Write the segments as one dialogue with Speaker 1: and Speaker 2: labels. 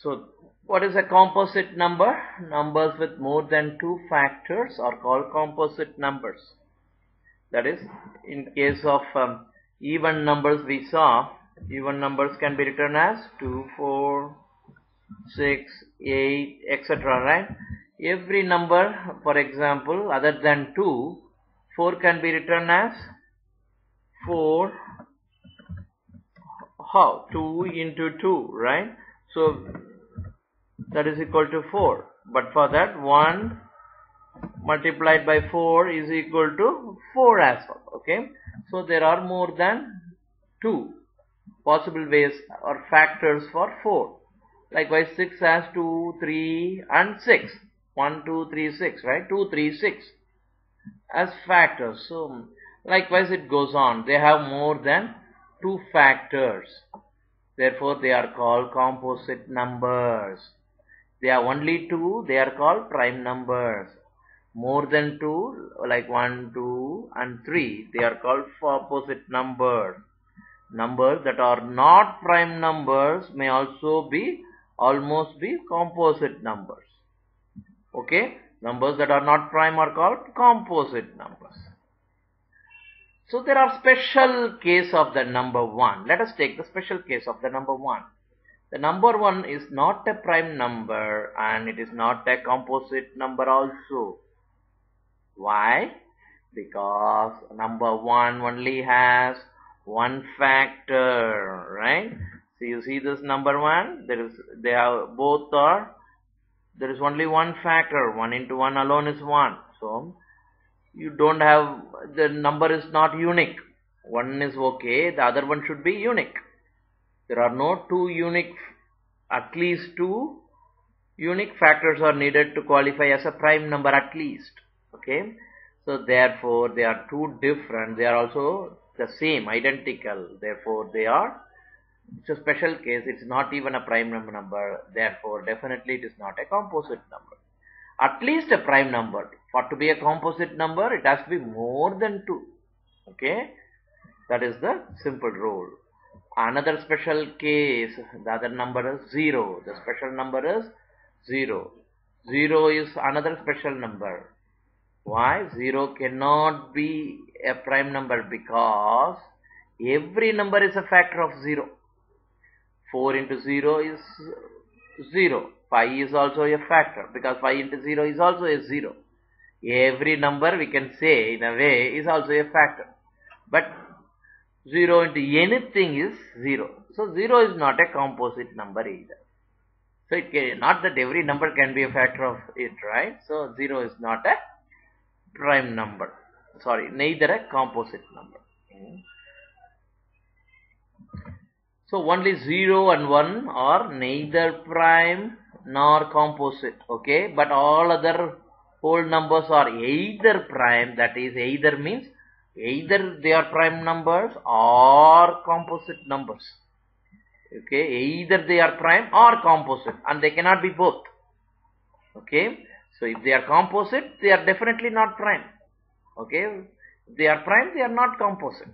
Speaker 1: So what is a composite number? Numbers with more than two factors are called composite numbers. That is, in case of even numbers, we saw even numbers can be written as 2, 4, 6, 8, etc. Right? Every number, for example, other than 2, 4 can be written as 4. How? 2 into 2, right? So that is equal to 4. But for that, 1 multiplied by 4 is equal to 4 as well. Okay? So there are more than 2 possible ways or factors for 4. Likewise, 6 has 2, 3 and 6. 1, 2, 3, 6, right? 2, 3, 6 as factors. So likewise it goes on. They have more than 2 factors. Therefore they are called composite numbers. They are only 2, they are called prime numbers. More than 2, like 1, 2 and 3, they are called composite numbers. Numbers that are not prime numbers may also be almost be composite numbers. Okay, numbers that are not prime are called composite numbers. So there are special case of the number 1. Let us take the special case of the number 1. The number 1 is not a prime number and it is not a composite number also. Why? Because number 1 only has one factor, right? So you see this number 1, there is only one factor. 1 into 1 alone is 1. So you don't have, the number is not unique. 1 is okay, the other one should be unique. There are no two unique, at least 2 unique factors are needed to qualify as a prime number at least. Okay, so therefore they are 2 different. They are also the same, identical. Therefore it's a special case. It's not even a prime number. Therefore definitely it is not a composite number. At least a prime number. For to be a composite number, it has to be more than 2. Okay, that is the simple rule. Another special case, the other number is 0. The special number is 0. 0 is another special number. Why? 0 cannot be a prime number because every number is a factor of 0. 4 into 0 is 0. 5 is also a factor because 5 into 0 is also a 0. Every number, we can say in a way, is also a factor. But 0 into anything is 0. So 0 is not a composite number either. So it not that every number can be a factor of it, right? So 0 is not a prime number. Sorry, neither a composite number. So only 0 and 1 are neither prime nor composite. Okay, but all other whole numbers are either prime. That is, either means either they are prime numbers or composite numbers. Okay, either they are prime or composite, and they cannot be both. Okay, so if they are composite, they are definitely not prime. Okay, if they are prime, they are not composite.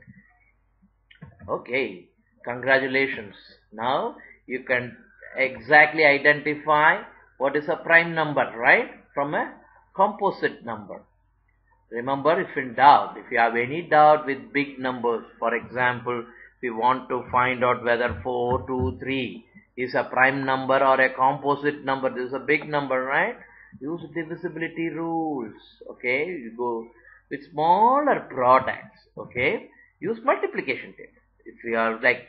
Speaker 1: Okay, congratulations. Now you can exactly identify what is a prime number, right, from a composite number. Remember, if in doubt, if you have any doubt with big numbers, for example, if you want to find out whether 4, 2, 3 is a prime number or a composite number, this is a big number, right? Use divisibility rules. Okay, you go with smaller products. Okay, use multiplication table. If you are like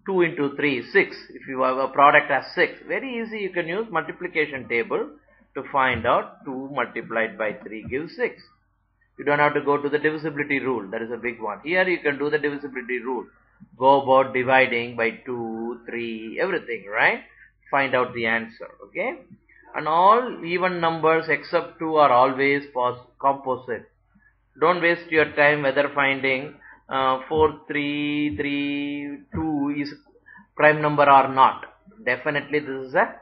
Speaker 1: 2 into 3, 6. If you have a product as 6, very easy, you can use multiplication table to find out 2 multiplied by 3 gives 6. You don't have to go to the divisibility rule. That is a big one. Here you can do the divisibility rule. Go about dividing by 2, 3, everything, right? Find out the answer, okay? And all even numbers except 2 are always composite. Don't waste your time whether finding 4, 3, 3, 2 is prime number or not. Definitely this is a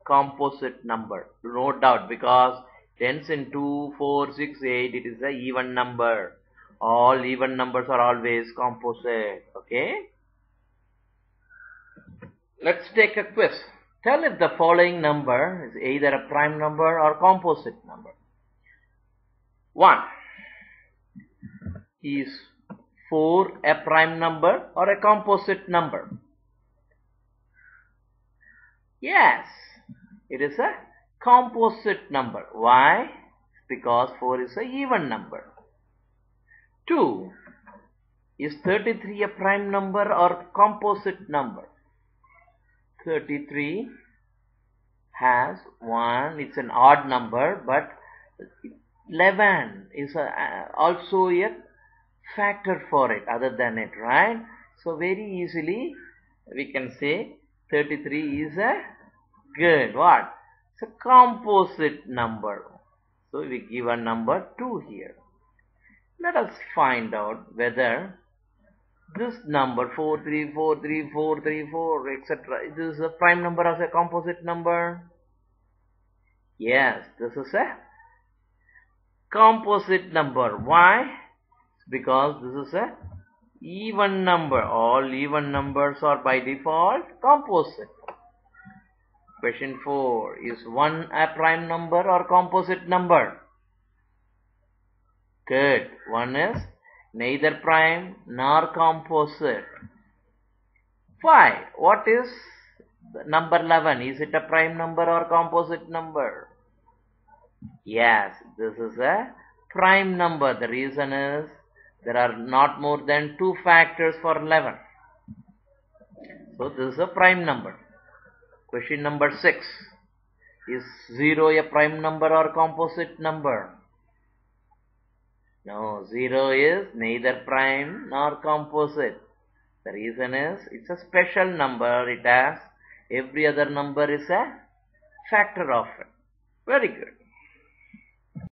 Speaker 1: composite number. No doubt, because tens in 2, 4, 6, 8, it is a even number. All even numbers are always composite. Okay? Let's take a quiz. Tell if the following number is either a prime number or composite number. 1. Is 4 a prime number or a composite number? Yes, it is a composite number. Why? Because 4 is an even number. 2. Is 33 a prime number or composite number? 33 has 1, it's an odd number, but 11 is also a factor for it, other than it, right? So very easily we can say 33 is a good what? It's a composite number. So we give a number 2 here. Let us find out whether this number 434344 etc. This is a prime number as a composite number. Yes, this is a composite number. Why? Because this is a even number. All even numbers are by default composite. Question 4. Is 1 a prime number or composite number? Good. 1 is neither prime nor composite. 5. What is number 11? Is it a prime number or composite number? Yes, this is a prime number. The reason is there are not more than 2 factors for 11. So this is a prime number. Question number 6. Is 0 a prime number or composite number? No, 0 is neither prime nor composite. The reason is it's a special number. It has every other number is a factor of it. Very good.